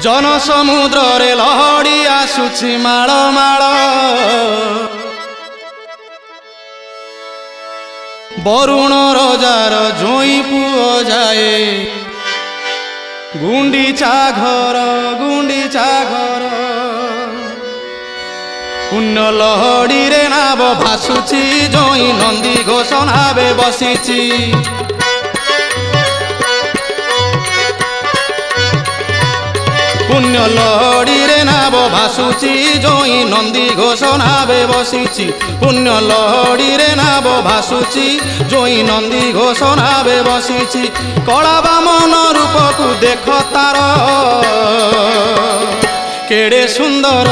जन समुद्र रे लहड़ी आसुची माळ माळ बरुण रजार जोई पुओ जाए गुंडीचा घर पुण्य लहड़ी रे नाव भासुची जोई नंदी घोष नावे बसीची पुण्य लहड़ी रे नाव भासुची जोई नंदी घोष नावे बसीची पुण्य लहड़ी रे नाव भासुची जोई नंदी घोष नावे बसीची कला बामन रूप को देख तार केड़े सुंदर